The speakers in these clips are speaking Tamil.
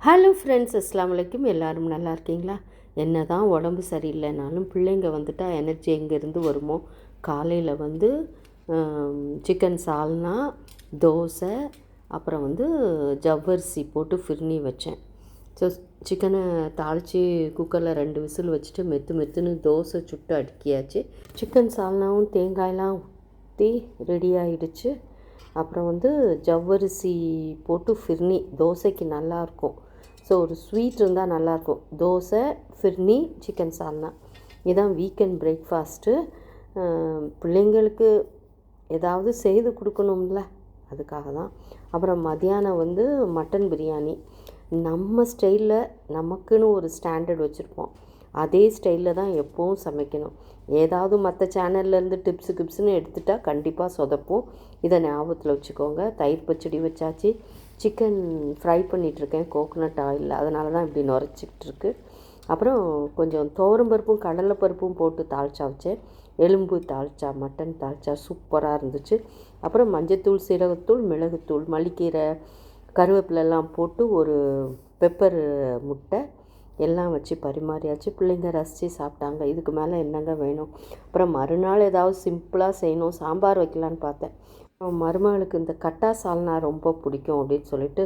ஹலோ ஃப்ரெண்ட்ஸ், அஸ்ஸலாமு அலைக்கும். எல்லோரும் நல்லா இருக்கீங்களா? என்ன தான் உடம்பு சரியில்லைனாலும் பிள்ளைங்க வந்துட்டால் எனர்ஜி எங்கேருந்து வருமோ. காலையில் வந்து சிக்கன் சால்னா, தோசை, அப்புறம் ஜவ்வரிசி போட்டு ஃபிர்னி வச்சேன். ஸோ சிக்கனை தாளித்து குக்கரில் 2 விசில் வச்சுட்டு மெத்துன்னு தோசை சுட்டு அடுக்கியாச்சு. சிக்கன் சால்னாவும் தேங்காயெலாம் ஊற்றி ரெடி ஆகிடுச்சு. அப்புறம் ஜவ்வரிசி போட்டு ஃபிர்னி தோசைக்கு நல்லாயிருக்கும். ஸோ ஒரு ஸ்வீட் இருந்தால் நல்லாயிருக்கும். தோசை, ஃபிர்னி, சிக்கன் சால்னா, இதுதான் வீக்கெண்ட் பிரேக்ஃபாஸ்ட்டு. பிள்ளைங்களுக்கு ஏதாவது செய்து கொடுக்கணும்ல, அதுக்காக தான். அப்புறம் மத்தியானம் மட்டன் பிரியாணி. நம்ம ஸ்டைலில் நமக்குன்னு ஒரு ஸ்டாண்டர்ட் வச்சுருப்போம். அதே ஸ்டைலில் தான் எப்போவும் சமைக்கணும். ஏதாவது மற்ற சேனல்லேருந்து டிப்ஸுன்னு எடுத்துட்டால் கண்டிப்பாக சொதப்போம். இதை ஞாபகத்தில் வச்சுக்கோங்க. தயிர் பச்சடி வச்சாச்சு. சிக்கன் ஃப்ரை பண்ணிகிட்ருக்கேன் கோகோனட் ஆயிலில், அதனால தான் இப்படி நுரைச்சிக்கிட்டுருக்கு. அப்புறம் கொஞ்சம் துவரம்பருப்பும் கடலைப்பருப்பும் போட்டு தாளிச்சா வச்சேன். எலும்பு தாளிச்சா, மட்டன் தாளிச்சா சூப்பராக இருந்துச்சு. அப்புறம் மஞ்சத்தூள், சீரகத்தூள், மிளகுத்தூள், மல்லிக்கீரை, கருவேப்பிலெல்லாம் போட்டு ஒரு பெப்பர் முட்டை எல்லாம் வச்சு பரிமாறியாச்சு. பிள்ளைங்க ரசித்து சாப்பிட்டாங்க. இதுக்கு மேலே என்னங்க வேணும்? அப்புறம் மறுநாள் ஏதாவது சிம்பிளாக செய்யணும், சாம்பார் வைக்கலான்னு பார்த்தேன். மருமகளுக்கு இந்த கட்டா சால்னா ரொம்ப பிடிக்கும் அப்படின்னு சொல்லிட்டு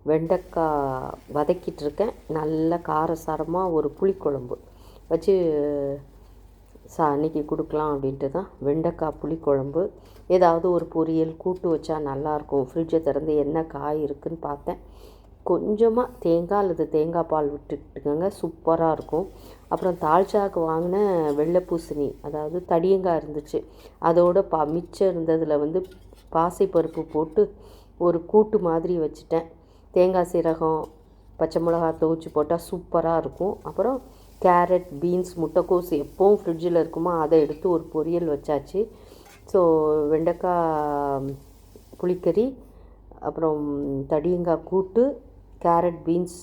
வெண்டைக்காய் வதக்கிட்டுருக்கேன். நல்ல காரசாரமாக ஒரு புளிக்குழம்பு வச்சு அன்றைக்கி கொடுக்கலாம் அப்படின்ட்டு தான் வெண்டைக்காய் புளிக்குழம்பு. ஏதாவது ஒரு பொரியல் கூட்டு வச்சா நல்லாயிருக்கும். ஃப்ரிட்ஜை திறந்து என்ன காய் இருக்குதுன்னு பார்த்தேன். கொஞ்சமாக தேங்காய் அல்லது தேங்காய் பால் விட்டுக்கிட்டுங்க, சூப்பராக இருக்கும். அப்புறம் தால்ச்சாவுக்கு வாங்கின வெள்ளை பூசணி, அதாவது தடியங்காய் இருந்துச்சு. அதோட மிச்சம் இருந்ததில் பாசிப்பருப்பு போட்டு ஒரு கூட்டு மாதிரி வச்சுட்டேன். தேங்காய், சீரகம், பச்சை மிளகா துவைச்சி போட்டால் சூப்பராக இருக்கும். அப்புறம் கேரட், பீன்ஸ், முட்டைக்கோஸ் எப்போவும் ஃப்ரிட்ஜில் இருக்குமா, அதை எடுத்து ஒரு பொரியல் வச்சாச்சு. ஸோ வெண்டைக்காய் புளிக்கறி, அப்புறம் தடியங்காய் கூட்டு, கேரட், பீன்ஸ்,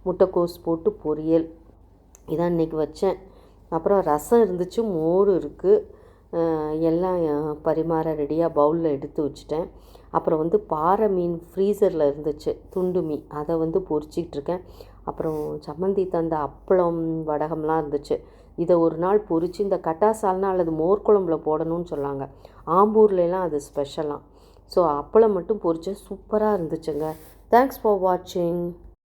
முட்டைக்கோஸ் போட்டு பொரியல், இதான் இன்றைக்கி வச்சேன். அப்புறம் ரசம் இருந்துச்சு, மோர் இருக்குது. எல்லாம் பரிமாற ரெடியாக பவுலில் எடுத்து வச்சுட்டேன். அப்புறம் பாறை மீன் ஃப்ரீசரில் இருந்துச்சு, துண்டு மீன், அதை பொரிச்சிக்கிட்ருக்கேன். அப்புறம் சம்மந்தி தந்த அப்பளம், வடகம்லாம் இருந்துச்சு. இதை ஒரு நாள் பொரித்து இந்த கட்டா சால்னா அல்லது மோர் குழம்புல போடணும்னு சொன்னாங்க. ஆம்பூர்லாம் அது ஸ்பெஷலாக. ஸோ அப்பளம் மட்டும் பொரித்தேன், சூப்பராக இருந்துச்சுங்க. தேங்க்ஸ் ஃபார் வாட்சிங்.